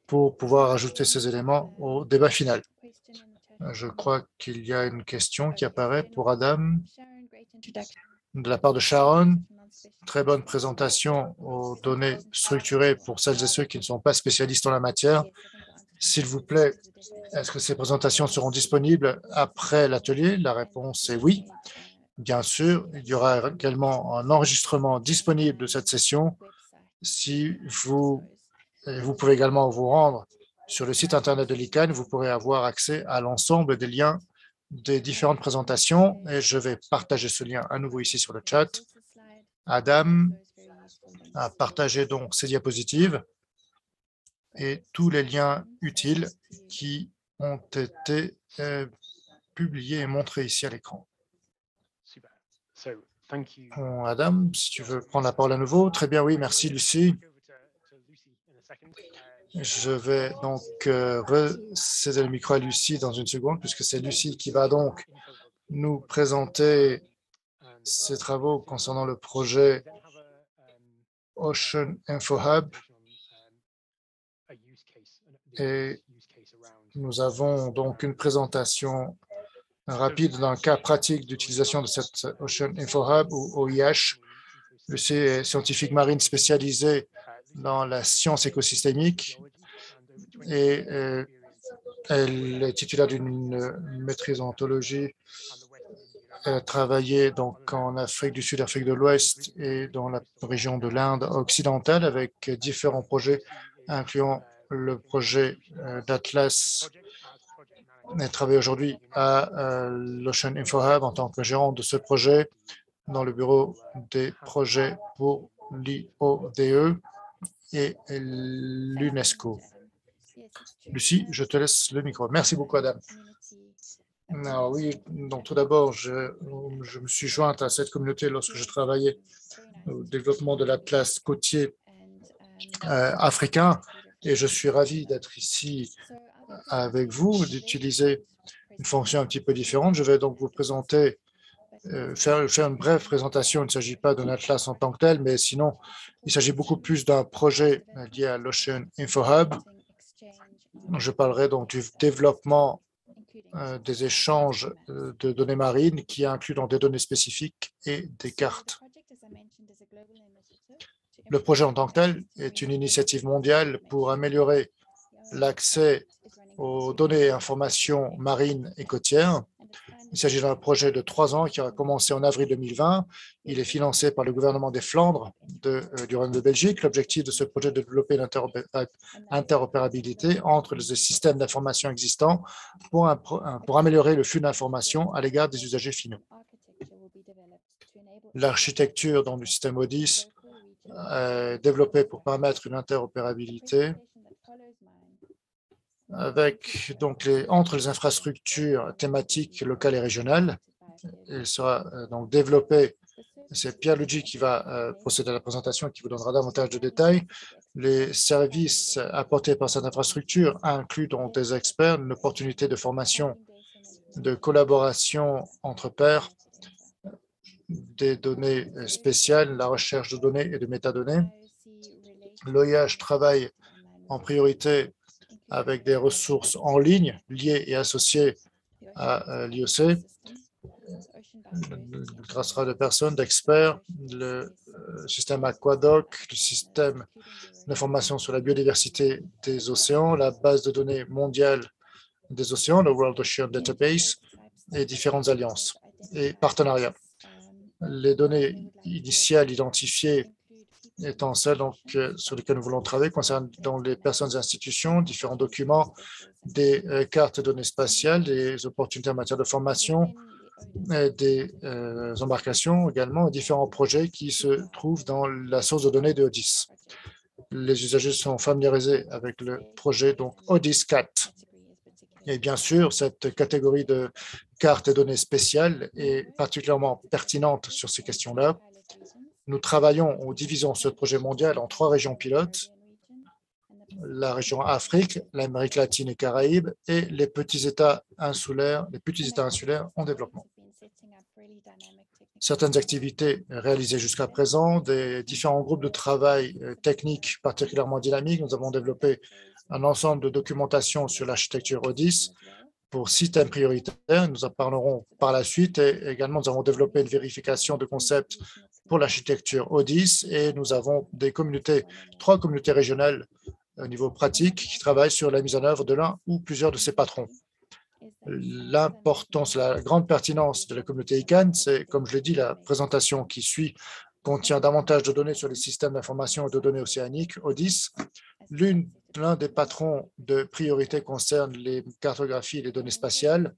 pour pouvoir ajouter ces éléments au débat final. Je crois qu'il y a une question qui apparaît pour Adam de la part de Sharon. Très bonne présentation aux données structurées pour celles et ceux qui ne sont pas spécialistes en la matière. S'il vous plaît, est-ce que ces présentations seront disponibles après l'atelier? La réponse est oui. Bien sûr, il y aura également un enregistrement disponible de cette session. Si vous pouvez également vous rendre sur le site Internet de l'ICANN, vous pourrez avoir accès à l'ensemble des liens des différentes présentations et je vais partager ce lien à nouveau ici sur le chat. Adam a partagé donc ces diapositives et tous les liens utiles qui ont été publiés et montrés ici à l'écran. Bon, Adam, si tu veux prendre la parole à nouveau. Très bien, oui, merci Lucie. Je vais donc céder le micro à Lucie dans une seconde, puisque c'est Lucie qui va donc nous présenter ses travaux concernant le projet Ocean Info Hub. Et nous avons donc une présentation rapide d'un cas pratique d'utilisation de cette Ocean Info Hub ou OIH. Lucie est scientifique marine spécialisée dans la science écosystémique et elle est titulaire d'une maîtrise en ontologie. Elle a travaillé donc en Afrique du Sud, Afrique de l'Ouest et dans la région de l'Inde occidentale avec différents projets, incluant le projet d'Atlas. Elle travaille aujourd'hui à l'Ocean Info Hub en tant que gérante de ce projet dans le bureau des projets pour l'IODE et l'UNESCO. Lucie, je te laisse le micro. Merci beaucoup, Adam. Alors, oui, donc tout d'abord, je me suis jointe à cette communauté lorsque je travaillais au développement de l'Atlas côtier africain et je suis ravi d'être ici avec vous, d'utiliser une fonction un petit peu différente. Je vais donc vous présenter, faire une brève présentation. Il ne s'agit pas d'un atlas en tant que tel, mais sinon, il s'agit beaucoup plus d'un projet lié à l'Ocean Info Hub. Je parlerai donc du développement des échanges de données marines qui incluent dans des données spécifiques et des cartes. Le projet en tant que tel est une initiative mondiale pour améliorer l'accès aux données et informations marines et côtières. Il s'agit d'un projet de 3 ans qui a commencé en avril 2020. Il est financé par le gouvernement des Flandres du Royaume de Belgique. L'objectif de ce projet est de développer l'interopérabilité entre les systèmes d'information existants pour améliorer le flux d'informations à l'égard des usagers finaux. L'architecture du système ODIS est développée pour permettre une interopérabilité avec entre les infrastructures thématiques locales et régionales. Il sera donc développé. C'est Pierre Luigi qui va procéder à la présentation et qui vous donnera davantage de détails. Les services apportés par cette infrastructure incluent donc des experts, une opportunité de formation, de collaboration entre pairs, des données spéciales, la recherche de données et de métadonnées. L'OIH travaille en priorité avec des ressources en ligne liées et associées à l'IOC, grâce à des personnes, d'experts, le système Aquadoc, le système d'information sur la biodiversité des océans, la base de données mondiale des océans, le World Ocean Database, et différentes alliances et partenariats. Les données initiales identifiées étant celles sur lesquelles nous voulons travailler concernant les personnes et institutions, différents documents, des cartes de données spatiales, des opportunités en matière de formation, des embarcations également, différents projets qui se trouvent dans la source de données de ODIS. Les usagers sont familiarisés avec le projet ODIS 4. Et bien sûr, cette catégorie de cartes et données spéciales est particulièrement pertinente sur ces questions-là. Nous travaillons ou divisons ce projet mondial en 3 régions pilotes, la région Afrique, l'Amérique latine et Caraïbes et les petits États insulaires en développement. certaines activités réalisées jusqu'à présent, des différents groupes de travail techniques particulièrement dynamiques. Nous avons développé un ensemble de documentation sur l'architecture ODIS pour 6 thèmes prioritaires. Nous en parlerons par la suite et également nous avons développé une vérification de concepts pour l'architecture ODIS et nous avons des communautés, 3 communautés régionales au niveau pratique qui travaillent sur la mise en œuvre de l'un ou plusieurs de ces patrons. L'importance, la grande pertinence de la communauté ICANN, c'est, comme je l'ai dit, la présentation qui suit contient davantage de données sur les systèmes d'information et de données océaniques, ODIS. L'un des patrons de priorité concerne les cartographies et les données spatiales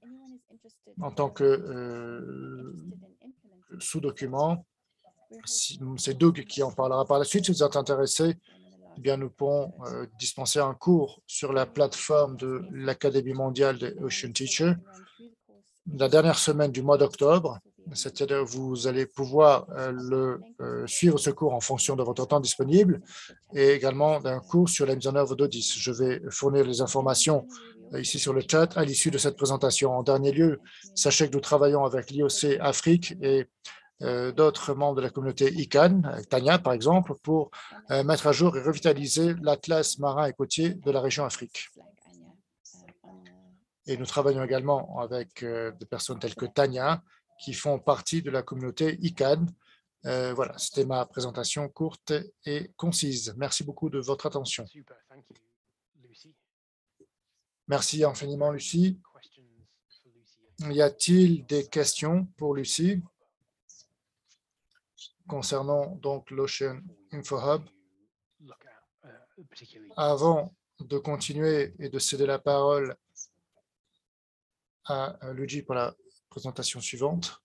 en tant que sous-document. C'est Doug qui en parlera par la suite. Si vous êtes intéressé, eh bien, nous pourrons dispenser un cours sur la plateforme de l'Académie mondiale des Ocean Teachers la dernière semaine du mois d'octobre. C'est-à-dire vous allez pouvoir suivre ce cours en fonction de votre temps disponible et également d'un cours sur la mise en œuvre d'ODIS. Je vais fournir les informations ici sur le chat à l'issue de cette présentation. En dernier lieu, sachez que nous travaillons avec l'IOC Afrique et d'autres membres de la communauté ICANN, Tania par exemple, pour mettre à jour et revitaliser l'atlas marin et côtier de la région Afrique. Et nous travaillons également avec des personnes telles que Tania, qui font partie de la communauté ICANN. Voilà, c'était ma présentation courte et concise. Merci beaucoup de votre attention. Merci infiniment, Lucie. Y a-t-il des questions pour Lucie concernant donc l'Ocean Info Hub? Avant de continuer et de céder la parole à Luigi pour la présentation suivante,